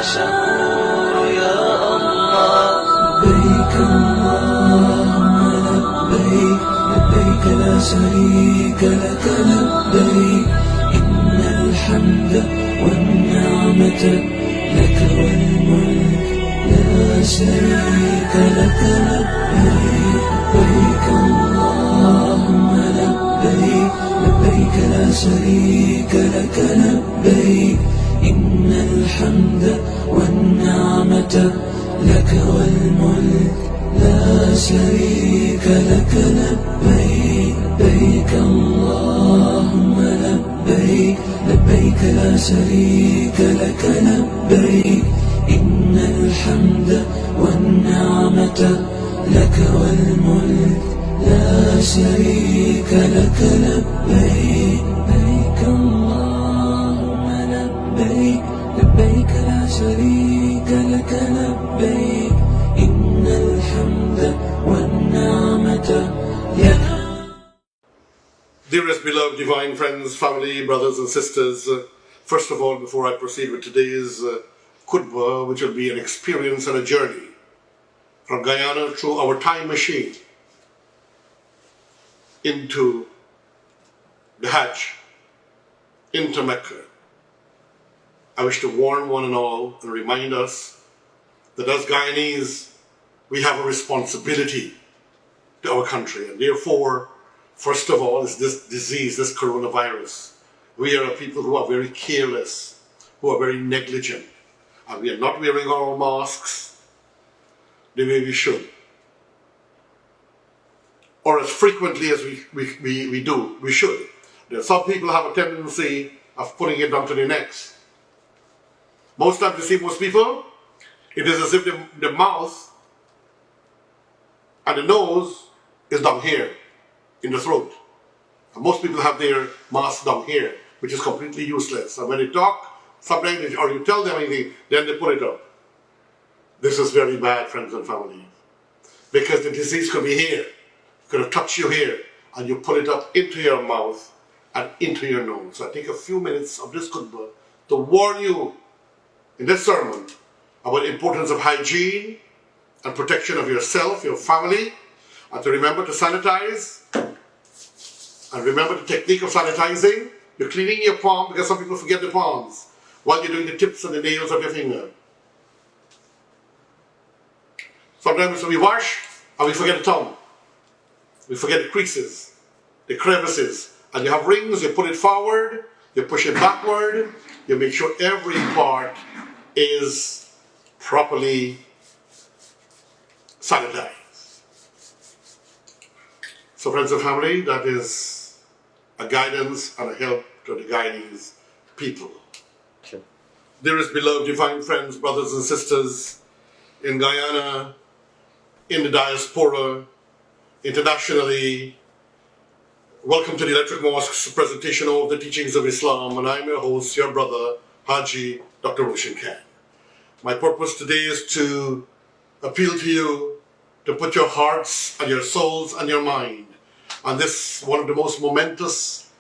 شكور يا الله. لبيك اللهم لبيك لبيك لا شريك لك لبيك إن الحمد والنعمة لك والملك لا شريك لك لبيك لبيك اللهم لبيك لبيك لا شريك لك لبيك إن الحمد والنعمة لك والملك لا شريك لك لبيك لبيك اللهم لبيك لبيك لا شريك لك لبيك إن الحمد والنعمة لك والملك لا شريك لك لبيك لبيك اللهم لبيك لبيك لا شريك لك لبيك إن الحمد والنعمة لك. Dearest beloved divine friends, family, brothers and sisters, first of all, before I proceed with today's khutbah, which will be an experience and a journey from Guyana through our time machine into the Hajj, into Mecca, I wish to warn one and all and remind us that as Guyanese, we have a responsibility to our country, and therefore, first of all, is this disease, this coronavirus. We are a people who are very careless, who are very negligent, and we are not wearing our masks the way we should, or as frequently as we should. There are some people have a tendency of putting it down to their necks. Most times you see most people, it is as if the mouth and the nose is down here in the throat. And most people have their mask down here, which is completely useless. And when they talk, sometimes, or you tell them anything, then they put it up. This is very bad, friends and family, because the disease could be here, could have touched you here, and you put it up into your mouth and into your nose. So I take a few minutes of this khutbah to warn you in this sermon about the importance of hygiene and protection of yourself, your family, and to remember to sanitize. And remember the technique of sanitizing. You're cleaning your palm, because some people forget the palms while you're doing the tips and the nails of your finger. Sometimes we wash and we forget the tongue. We forget the creases, the crevices. And you have rings, you put it forward, you push it backward, you make sure every part is properly sanitized. So friends and family, that is a guidance and a help to the Guyanese people. Sure. Dearest beloved divine friends, brothers and sisters in Guyana, in the diaspora, internationally, welcome to the Electric Mosque's presentation of the teachings of Islam, and I'm your host, your brother, Haji Dr. Roshan Khan. My purpose today is to appeal to you to put your hearts and your souls and your mind on this, one of the most momentous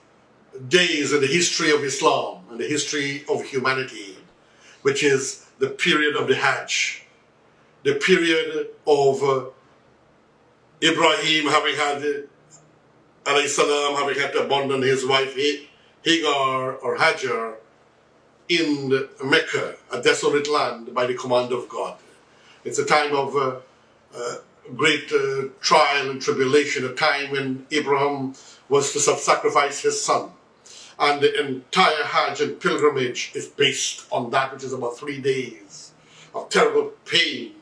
days in the history of Islam and the history of humanity, which is the period of the Hajj, the period of Ibrahim having had, alayhi salam, having had to abandon his wife Hagar or Hajar in Mecca, a desolate land, by the command of God. It's a time of great trial and tribulation, a time when Abraham was to sacrifice his son. And the entire Hajj and pilgrimage is based on that, which is about 3 days of terrible pain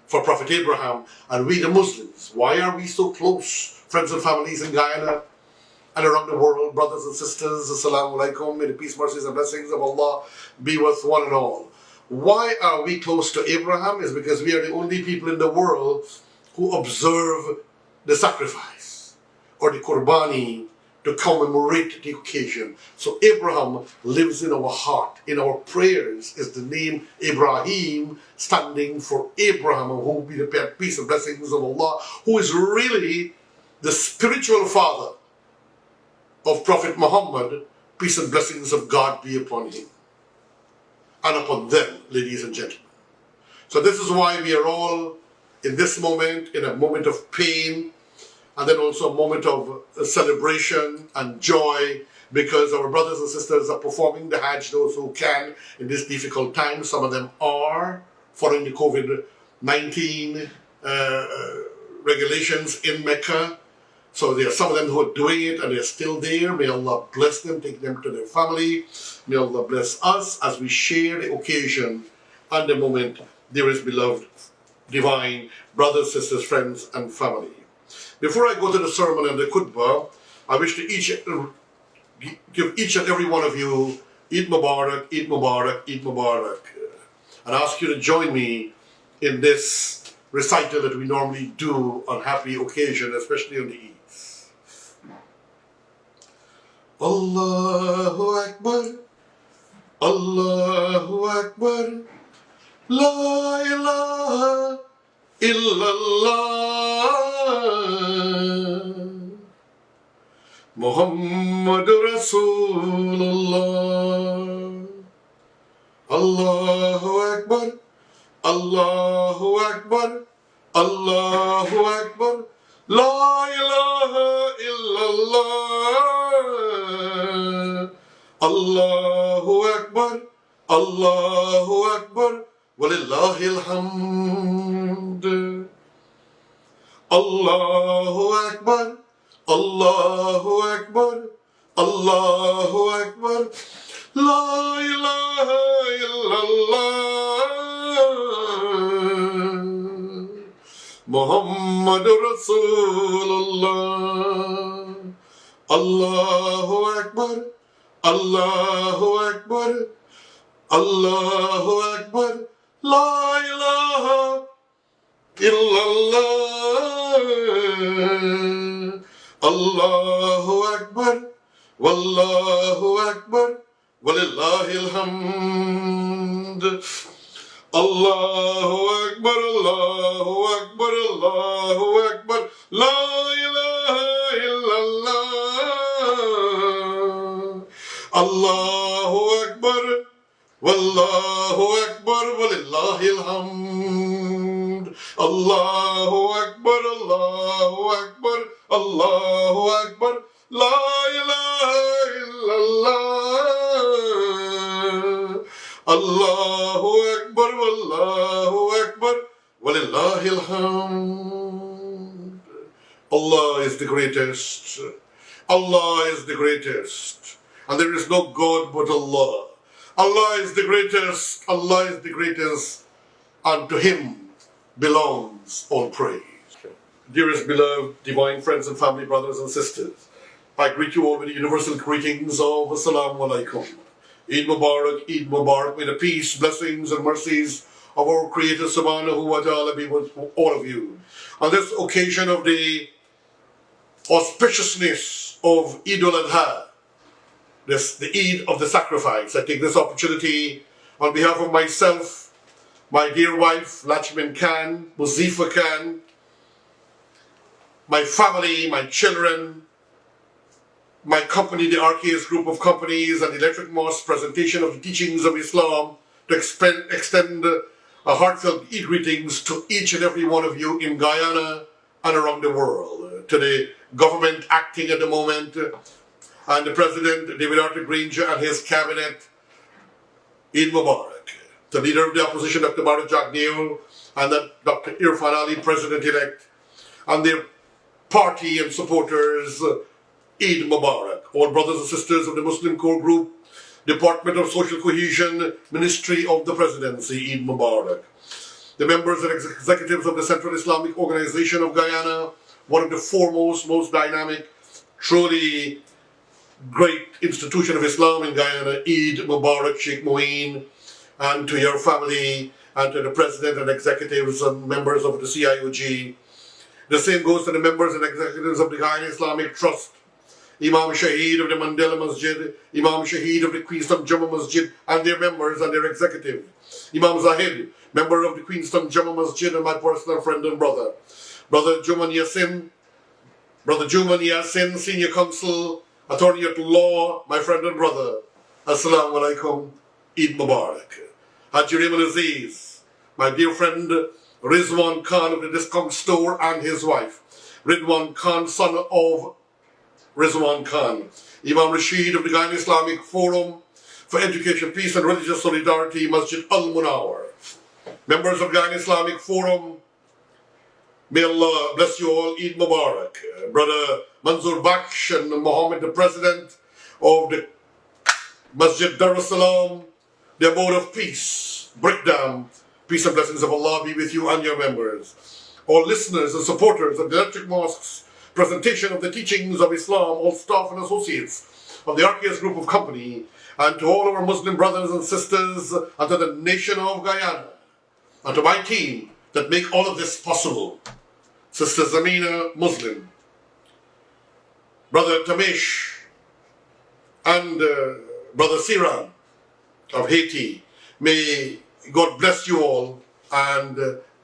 for Prophet Abraham. And we the Muslims, why are we so close, friends and families in Guyana and around the world, brothers and sisters? Assalamu alaikum, may the peace, mercies and blessings of Allah be with one and all. Why are we close to Abraham? Is because we are the only people in the world who observe the sacrifice or the qurbani to commemorate the occasion. So Abraham lives in our heart. In our prayers is the name Ibrahim, standing for Abraham, who will be the peace and blessings of Allah, who is really the spiritual father of Prophet Muhammad, peace and blessings of God be upon him. and upon them, ladies and gentlemen. So this is why we are all in this moment, in a moment of pain, and then also a moment of celebration and joy, because our brothers and sisters are performing the Hajj, those who can, in this difficult time. Some of them are following the COVID-19 regulations in Mecca. So there are some of them who are doing it and they're still there. May Allah bless them, take them to their family. May Allah bless us as we share the occasion and the moment, dearest beloved, divine brothers, sisters, friends, and family. Before I go to the sermon and the khutbah, I wish to give each and every one of you Eid Mubarak, Eid Mubarak, Eid Mubarak, and ask you to join me in this recital that we normally do on happy occasion, especially on the Eids. Allahu Akbar, Allahu Akbar, La ilaha illallah, Muhammadur Rasulullah. Allahu Akbar, Allahu Akbar, Allahu Akbar, La ilaha illallah, Allahu Akbar, Allahu Akbar, walillahil hamd. Allahu Akbar, Allahu Akbar, Allahu Akbar, La ilaha illallah, Muhammadur Rasulullah. Allahu Akbar, Allahu Akbar, Allahu Akbar, La ilaha illallah, Allahu Akbar, Wallahu Akbar, walillahil hamd. Allahu Akbar, Allahu Akbar, Allahu Akbar, La ilaha illallah, Allahu Akbar, Wallahu Akbar, walillahil hamd. Allahu Akbar, Allahu Akbar, Allahu Akbar, La ilaha illallah, Allahu Akbar, Wallahu Akbar, walillahil hamd. Allah is the greatest. Allah is the greatest. And there is no God but Allah. Allah is the greatest. Allah is the greatest. And to Him belongs all praise. Dearest beloved, divine friends and family, brothers and sisters, I greet you all with the universal greetings of Assalamu alaikum. Eid Mubarak, Eid Mubarak. May the peace, blessings and mercies of our Creator Subhanahu wa Ta'ala be with all of you. On this occasion of the auspiciousness of Eid al-Adha, the Eid of the sacrifice, I take this opportunity on behalf of myself, my dear wife, Lachman Khan, Muzifa Khan, my family, my children, my company, the RKS Group of Companies, and the Electric Mosque presentation of the teachings of Islam, to extend a heartfelt Eid greetings to each and every one of you in Guyana and around the world, to the government acting at the moment, and the President, David Arthur Granger, and his cabinet, Eid Mubarak. The Leader of the Opposition, Dr. Bharat Jagdeo, and Dr. Irfan Ali, President-elect, and their party and supporters, Eid Mubarak. All brothers and sisters of the Muslim Core Group, Department of Social Cohesion, Ministry of the Presidency, Eid Mubarak. The members and executives of the Central Islamic Organization of Guyana, one of the foremost, most dynamic, truly great institution of Islam in Guyana, Eid Mubarak, Sheikh Moeen, and to your family, and to the President and executives and members of the CIOG. The same goes to the members and executives of the Guyana Islamic Trust, Imam Shaheed of the Mandela Masjid, Imam Shaheed of the Queenstown Jumma Masjid, and their members and their executive. Imam Zahid, member of the Queenstown Jumma Masjid and my personal friend and brother. Brother Juman Yassin, Senior Counsel, Attorney at Law, my friend and brother. Assalamu alaikum, Eid Mubarak. Haji Raymond Aziz, my dear friend Rizwan Khan of the Discount Store and his wife, Ridwan Khan, son of Rizwan Khan, Imam Rashid of the Guyana Islamic Forum for Education, Peace and Religious Solidarity, Masjid Al-Munawar, members of Guyana Islamic Forum, may Allah bless you all, Eid Mubarak. Brother Manzoor Baksh and Mohammed, the president of the Masjid Dar es Salaam, the abode of peace, Brickdam, peace and blessings of Allah be with you and your members. All listeners and supporters of the Electric Mosque's presentation of the teachings of Islam, all staff and associates of the RKS Group of Company, and to all our Muslim brothers and sisters, and to the nation of Guyana, and to my team that make all of this possible. Sister Zamina, Muslim, Brother Tamesh, and Brother Siran of Haiti, may God bless you all and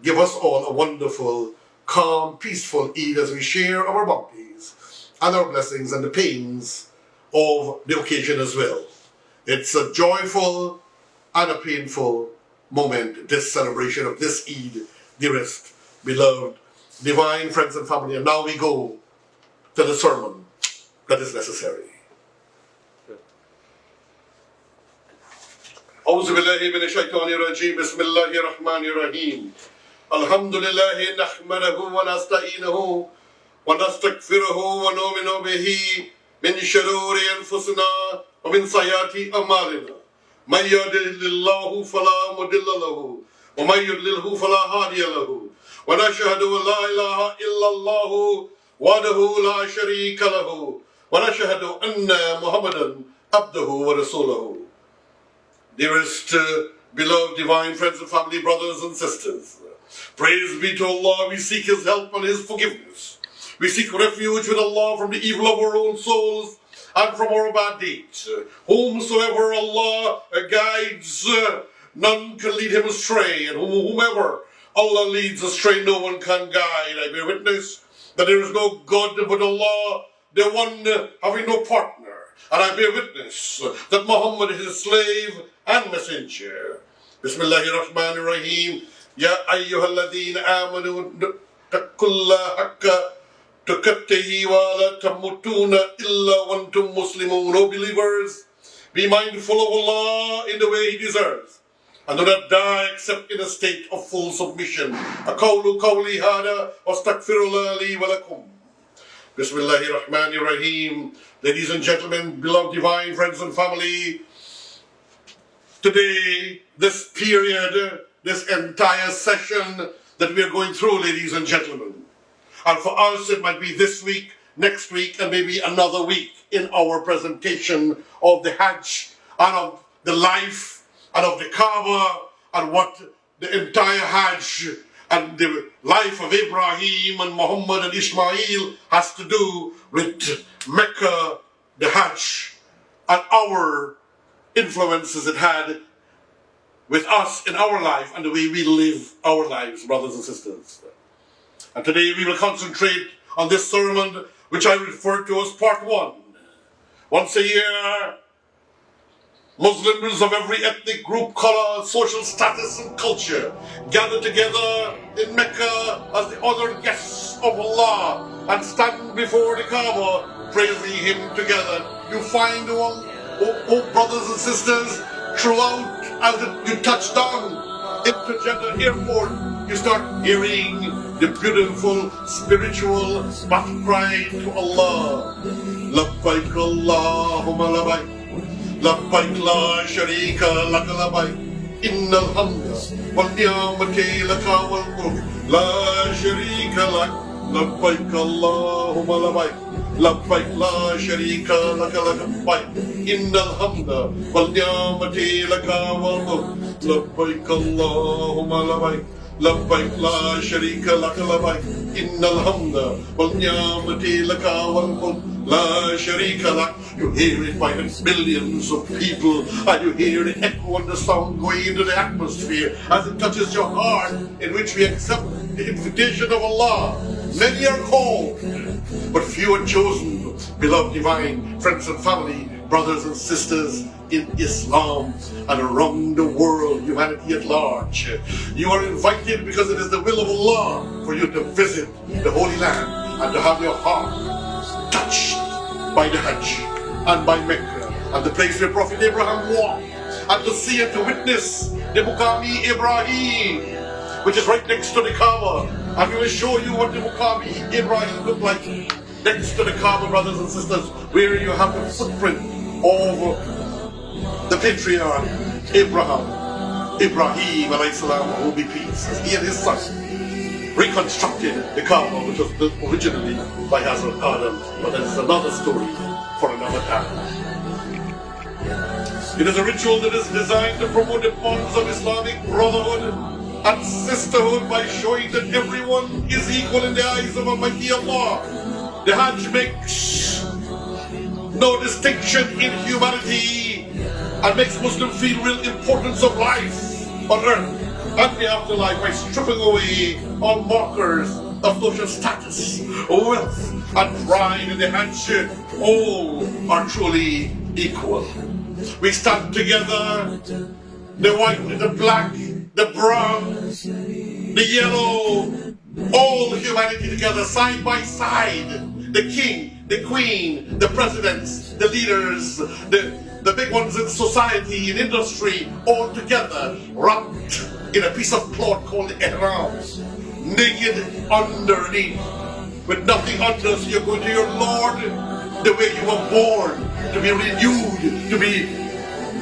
give us all a wonderful, calm, peaceful Eid as we share our bounties and our blessings and the pains of the occasion as well. It's a joyful and a painful moment, this celebration of this Eid, dearest, beloved, divine friends and family. And now we go to the sermon that is necessary. أعوذ بالله من الشيطان الرجيم بسم الله الرحمن الرحيم الحمد لله نحمده ونستعينه ونستغفره ونؤمن به من شرور أنفسنا ومن سيئات أعمالنا من يهده الله فلا مضل له ومن يضلل فلا هادي له ونشهد أن لا إله إلا الله وحده لا شريك له ونشهد أن محمدا عبده ورسوله. Dearest, beloved, divine friends and family, brothers and sisters, praise be to Allah. We seek His help and His forgiveness. We seek refuge with Allah from the evil of our own souls and from our bad deeds. Whomsoever Allah guides, none can lead him astray, and whomever Allah leads astray, no one can guide. I bear witness that there is no God but Allah, the one having no partner. And I bear witness that Muhammad is his slave and messenger. Bismillahir Rahmanir Rahim. Ya ayyuhalladhina amanu taqullaha haqqa tuqattihi wa la tamutuna illa wa antum muslimun. O believers, be mindful of Allah in the way He deserves, and do not die except in a state of full submission. Aqulu qawli hada wa astaghfirullah li wa lakum. Bismillahir Rahmanir Rahim. Ladies and gentlemen, beloved divine friends and family, today, this period, this entire session that we are going through, ladies and gentlemen, and for us it might be this week, next week, and maybe another week in our presentation of the Hajj and of the life and of the Kaaba and what the entire Hajj and the life of Ibrahim and Muhammad and Ismail has to do with Mecca, the Hajj, and our influences it had with us in our life and the way we live our lives, brothers and sisters. And today we will concentrate on this sermon, which I refer to as part one. Once a year, Muslims of every ethnic group, color, social status and culture gather together in Mecca as the honored guests of Allah and stand before the Kaaba praising Him together. You find, oh brothers and sisters, throughout as you touch down into Jeddah airport, you start hearing the beautiful spiritual battle cry to Allah. Labbaik Allahumma labbaik. لبيك لا شريك لك لبيك إن الحمد والنعمة لك والملك لا شريك لك لبيك اللهم لبيك لبيك لا شريك لك لبيك إن الحمد والنعمة لك والملك لبيك اللهم لبيك لبيك لا شريك لك لبيك إن الحمد والنعمة لك والملك لا شريك لك. You hear it by millions of people, and you hear the echo and the sound going into the atmosphere as it touches your heart, in which we accept the invitation of Allah. Many are called, but few are chosen. Beloved divine friends and family, brothers and sisters, in Islam and around the world, humanity at large. You are invited because it is the will of Allah for you to visit the Holy Land and to have your heart touched by the Hajj and by Mecca and the place where Prophet Abraham walked, and to see and to witness the Muqami Ibrahim, which is right next to the Kaaba. I'm going to show you what the Muqami Ibrahim looked like next to the Kaaba, brothers and sisters, where you have the footprint of the patriarch Ibrahim alayhi salam, who be peace, as he and his son reconstructed the Kaaba, which was built originally by Hazrat Adam, but that is another story for another time. It is a ritual that is designed to promote the bonds of Islamic brotherhood and sisterhood by showing that everyone is equal in the eyes of Almighty Allah. The Hajj makes no distinction in humanity and makes Muslims feel real importance of life on earth and the afterlife by stripping away all markers of social status, wealth and pride in the Hajj. All are truly equal. We stand together, the white, the black, the brown, the yellow, all humanity together, side by side. The king, the queen, the presidents, the leaders, the big ones in society, in industry, all together, wrapped in a piece of cloth called ihram, naked underneath, with nothing under, so you're going to your Lord the way you were born, to be renewed, to be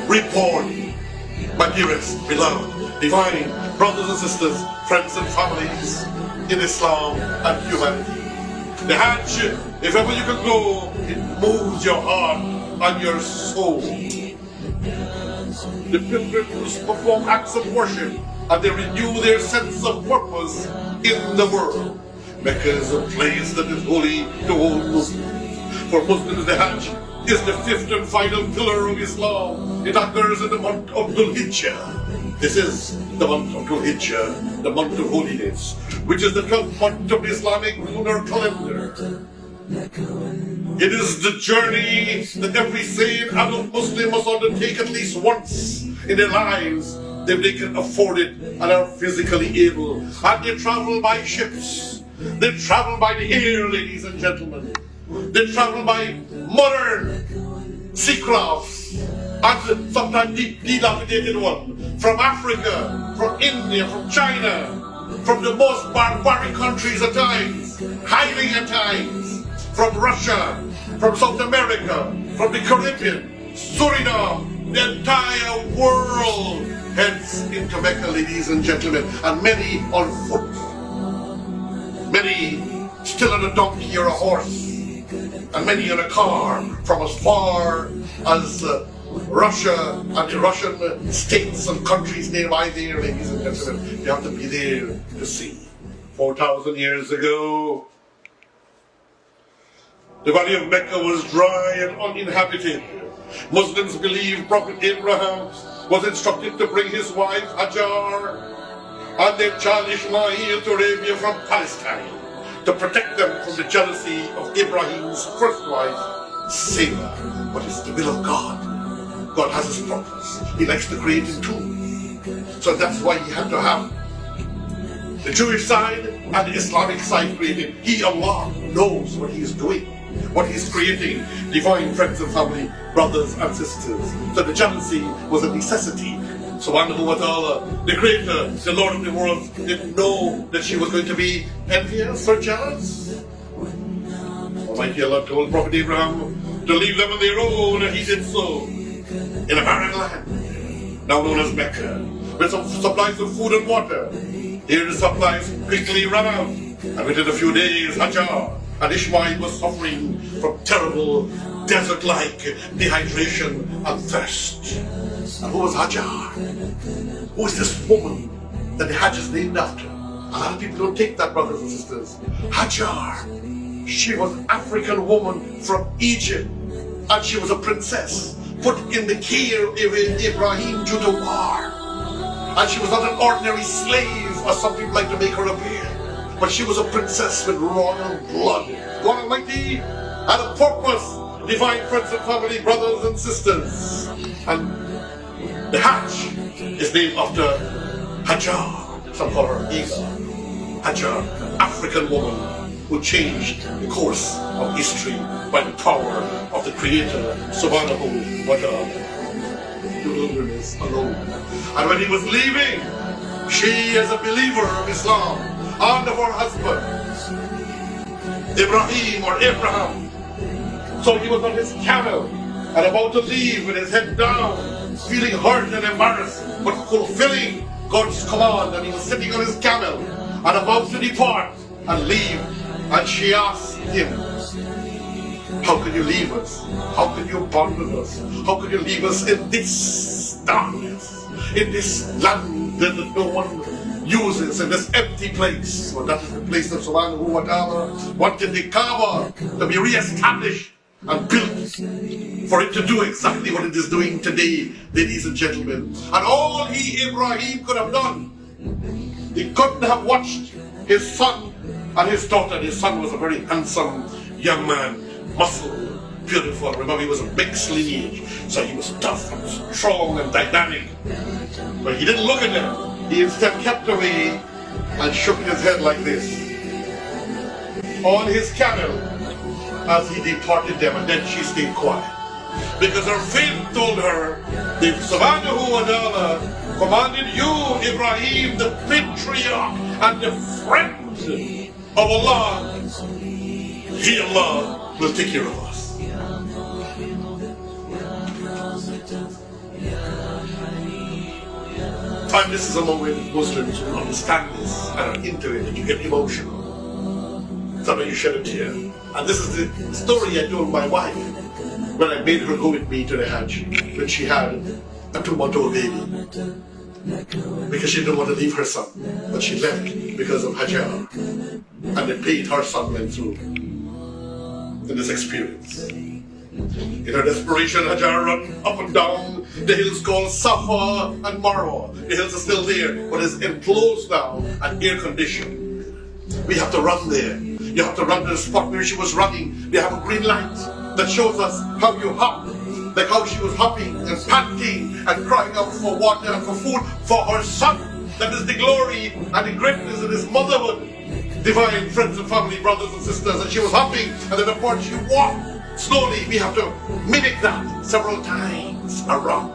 reborn. My dearest, beloved, divine brothers and sisters, friends and families in Islam and humanity. The Hajj, if ever you can go, it moves your heart and your soul. The pilgrims perform acts of worship and they renew their sense of purpose in the world. Mecca is a place that is holy to all Muslims. For Muslims, the Hajj is the fifth and final pillar of Islam. It occurs in the month of Dhul Hijjah. This is the month of Dhul Hijjah, the month of holiness, which is the 12th month of the Islamic lunar calendar. It is the journey that every sane adult Muslim must undertake at least once in their lives if they can afford it and are physically able. And they travel by ships. They travel by the air, ladies and gentlemen. They travel by modern sea crafts and sometimes dilapidated one from Africa, from India, from China, from the most barbaric countries at times, hiding at times, from Russia, from South America, from the Caribbean, Suriname, the entire world heads into Mecca, ladies and gentlemen, and many on foot, many still on a donkey or a horse, and many in a car from as far as Russia and the Russian states and countries nearby there, ladies and gentlemen. You have to be there to see. 4,000 years ago, the valley of Mecca was dry and uninhabited. Muslims believe Prophet Abraham was instructed to bring his wife Hajar and their child Ishmael to Arabia from Palestine, to protect them from the jealousy of Ibrahim's first wife, Sarah. But it's the will of God. God has his purpose. He likes to create in two. So that's why he had to have the Jewish side and the Islamic side created. He, Allah, knows what he is doing, what he is creating. Divine friends and family, brothers and sisters. So the jealousy was a necessity. Subhanahu wa ta'ala, the Creator, the Lord of the world, didn't know that she was going to be envious or jealous. Almighty Allah told Prophet Abraham to leave them on their own, and he did so in a barren land, now known as Mecca, with some supplies of food and water. Here the supplies quickly ran out, and within a few days, Hajar and Ishmael was suffering from terrible desert-like dehydration and thirst. And who was Hajar? Who is this woman that the Hajj is named after? A lot of people don't take that, brothers and sisters. Hajar, she was an African woman from Egypt, and she was a princess put in the care of Ibrahim due to war. And she was not an ordinary slave, or some people like to make her appear, but she was a princess with royal blood. God Almighty had a purpose, divine friends and family, brothers and sisters. And the Hajj is named after Hajar. Some call her Isa. Hajar, African woman who changed the course of history by the power of the Creator, Subhanahu wa Ta'ala. The wilderness alone. And when he was leaving, she, as a believer of Islam, and of her husband, Ibrahim or Abraham. So he was on his camel and about to leave with his head down, feeling hurt and embarrassed, but fulfilling God's command. And he was sitting on his camel and about to depart and leave. And she asked him, how could you leave us? How could you abandon us? How could you leave us in this darkness, in this land that no one uses, in this empty place? Well, that is the place that Subhanahu wa Ta'ala wanted the Kaaba to be re-established and built for it to do exactly what it is doing today, ladies and gentlemen. And all Ibrahim could have done, he couldn't have watched his son and his daughter. His son was a very handsome young man, muscle, beautiful. Remember, he was a mixed lineage, so he was tough and strong and dynamic. But he didn't look at them. He instead kept away and shook his head like this on his camel as he departed them, and then she stayed quiet. Because her faith told her, if Subhanahu wa Ta'ala commanded you, Ibrahim, the patriarch and the friend of Allah, He, Allah, will take care of us. And this is a moment Muslims will understand this and are into it, and you get emotional. Sometimes you shed a tear. And this is the story I told my wife when I made her go with me to the Hajj when she had a 2-month-old baby. Because she didn't want to leave her son, but she left because of Hajar and the pain her son went through in this experience. In her desperation, Hajar ran up and down the hills called Safa and Marwa. The hills are still there, but it's enclosed now and air conditioned. We have to run there. You have to run to the spot where she was running. They have a green light that shows us how you hop. Like how she was hopping and panting and crying out for water and for food for her son. That is the glory and the greatness of his motherhood. Divine friends and family, brothers and sisters. And she was hopping, and then of course she walked slowly. We have to mimic that several times around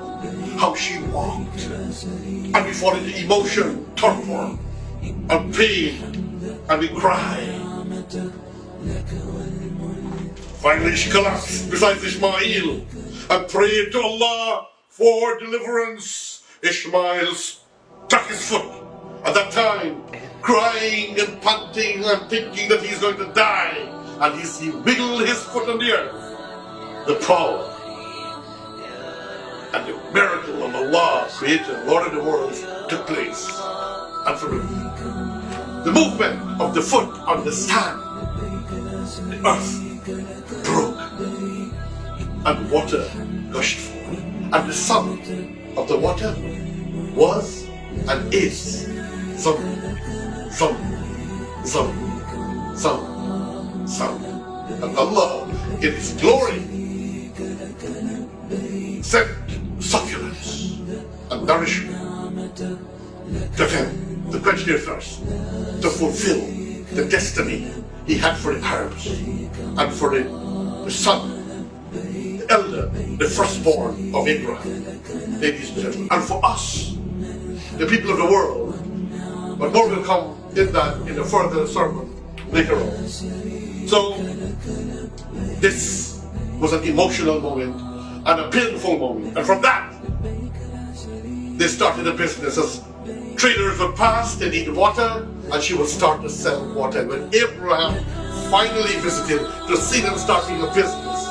how she walked. And we fall into emotion, torpor, and pain, and we cry. Finally she collapsed beside Ishmael and prayed to Allah for deliverance. Ishmael stuck his foot at that time, crying and panting and thinking that he's going to die. And he wiggled his foot on the earth. The power and the miracle of Allah, Creator, Lord of the worlds, took place. And from the movement of the foot on the sand, the earth broke and water gushed forth. And the sound of the water was and is sound. And Allah, in His glory, sent succulence and nourishment to them, to quench their thirst, to fulfill the destiny He had for the Arabs and for the son, the elder, the firstborn of Abraham, ladies and gentlemen, and for us, the people of the world. But more will come in that in a further sermon later on. So this was an emotional moment and a painful moment, and from that they started a business. As traders would pass, they needed water, and she would start to sell water. And when Abraham finally visited to see them starting a business,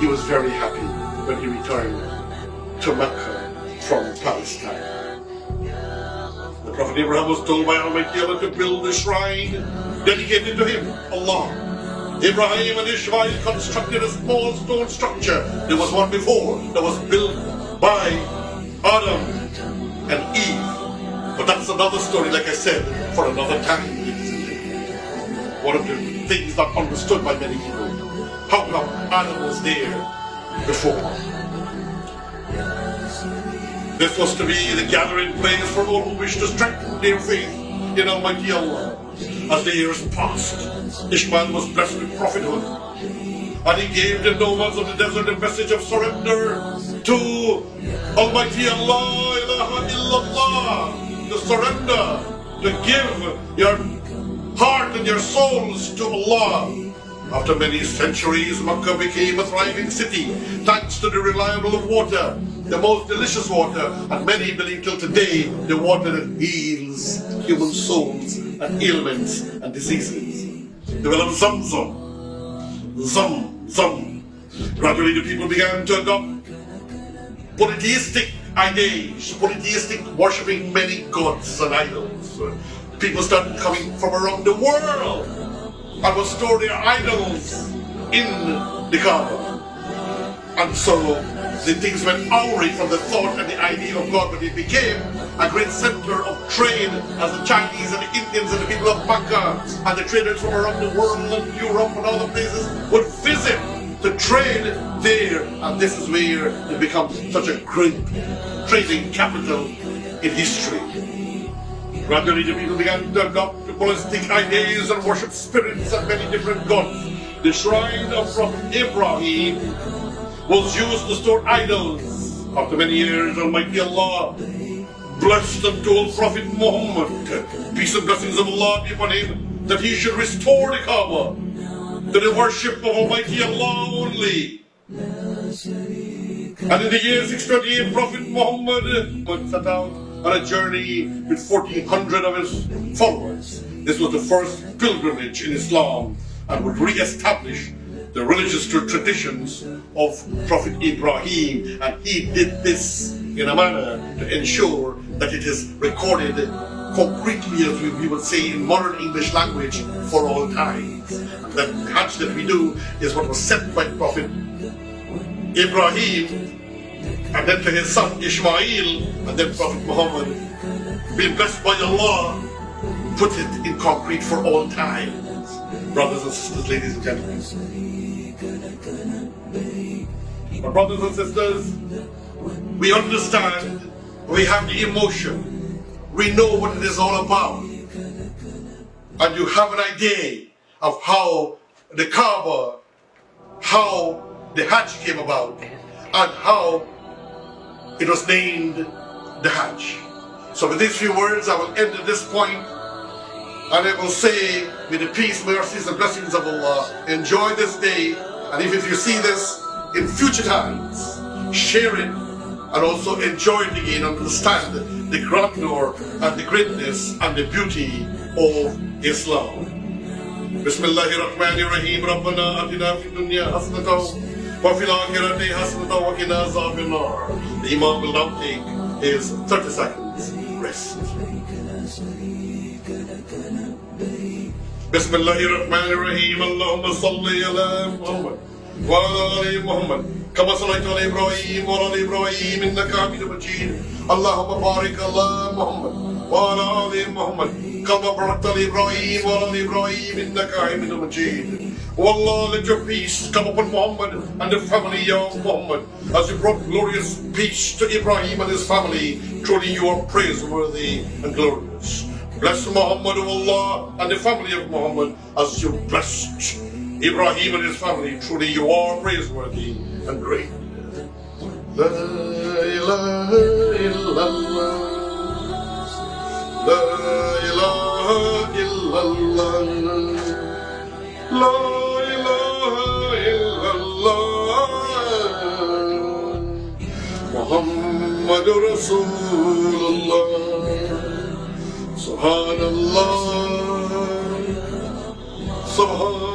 he was very happy when he returned to Mecca from Palestine. The Prophet Abraham was told by Almighty Allah to build a shrine dedicated to him, Allah. Abraham and Ishmael constructed a small stone structure. There was one before that was built by Adam and Eve. But that's another story, like I said, for another time. One of the things not understood by many people. How come Adam was there before? This was to be the gathering place for all who wish to strengthen their faith in Almighty Allah. As the years passed, Ishmael was blessed with prophethood, and he gave the nomads of the desert a message of surrender to Almighty Allah, ilaha illallah, to surrender, to give your heart and your souls to Allah. After many centuries, Mecca became a thriving city thanks to the reliable water, the most delicious water, and many believe till today the water that heals human souls and ailments and diseases. The well of Zamzam. Gradually the people began to adopt polytheistic ideas, polytheistic worshipping many gods and idols. People started coming from around the world and would store their idols in the Kaaba. And so the things went awry from the thought and the idea of God, but it became a great center of trade as the Chinese and the Indians and the people of Mecca and the traders from around the world and Europe and other places would visit to trade there. And this is where it becomes such a great trading capital in history. Gradually the people began to adopt polytheistic ideas and worship spirits and many different gods. The shrine of Prophet Ibrahim was used to store idols. After many years, Almighty Allah blessed and told Prophet Muhammad, peace and blessings of Allah be upon him, that he should restore the Kaaba to the worship of Almighty Allah only. And in the year 628, Prophet Muhammad set out on a journey with 1,400 of his followers. This was the first pilgrimage in Islam and would re-establish the religious traditions of Prophet Ibrahim, and he did this in a manner to ensure that it is recorded concretely, as we would say in modern English language, for all times. That Hajj that we do is what was sent by Prophet Ibrahim, and then to his son Ishmael, and then Prophet Muhammad, being blessed by Allah, put it in concrete for all times. Brothers and sisters, ladies and gentlemen. But brothers and sisters, we understand, we have the emotion, we know what it is all about, and you have an idea of how the Kaaba, how the Hajj came about, and how it was named the Hajj. So with these few words, I will end at this point, and I will say, may the peace, mercies, and blessings of Allah enjoy this day, and if you see this in future times, share it, and also enjoy it again, understand the grandeur and the greatness and the beauty of Islam. Bismillahirrahmanirrahim. Rabbana atina fid dunya hasanatan wa fil akhirati hasanatan wa qina azaban nar. The Imam will now take his 30 seconds rest. Bismillahirrahmanirrahim. Allahumma salli ala Muhammad wa ala ali Muhammad kama sallaita ala Ibrahim wa ala Ibrahim innaka Hamidum Majid. Allahumma barik ala Muhammad wa ala ali Muhammad kama barakta ala Ibrahim wa ala Ibrahim innaka Hamidum Majid. O Allah, let your peace come upon Muhammad and the family of Muhammad as you brought glorious peace to Ibrahim and his family. Truly you are praiseworthy and glorious. Bless Muhammad, O Allah, and the family of Muhammad as you blessed Ibrahim and his family. Truly you are praiseworthy and great. La ilaha illallah. La ilaha illallah. La ilaha illallah. Muhammadur Rasulullah. Subhanallah. Subhanallah.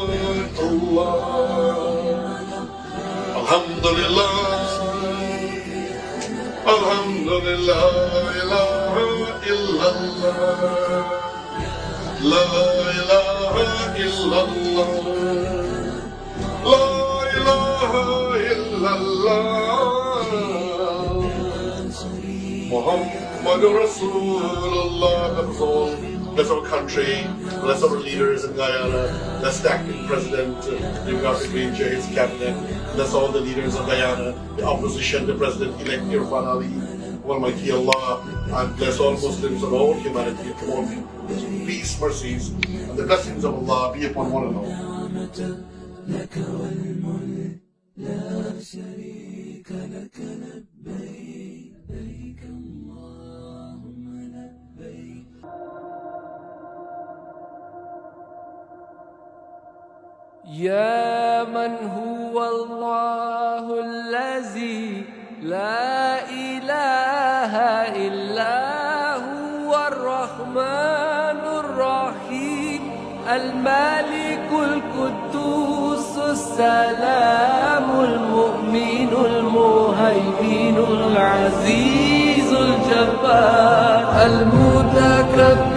Alhamdulillah. Alhamdulillah. Ilaha illallah. La ilaha illallah. La ilaha illallah. Muhammadur Rasulullah. That's all. Bless our country, bless our leaders in Guyana, bless the acting president, geographically in his cabinet, bless all the leaders of Guyana, the opposition, the president-elect Irfan Ali, Almighty Allah, and bless all Muslims and all humanity and all people. Peace, mercies, and the blessings of Allah be upon one another. لك والملك لا شريك لك لبيك لبيك اللهم لبيك. يا من هو الله الذي لا إله إلا هو الرحمن الرحيم الملك القدوس السلام المؤمن المهيمن العزيز الجبار المتكبر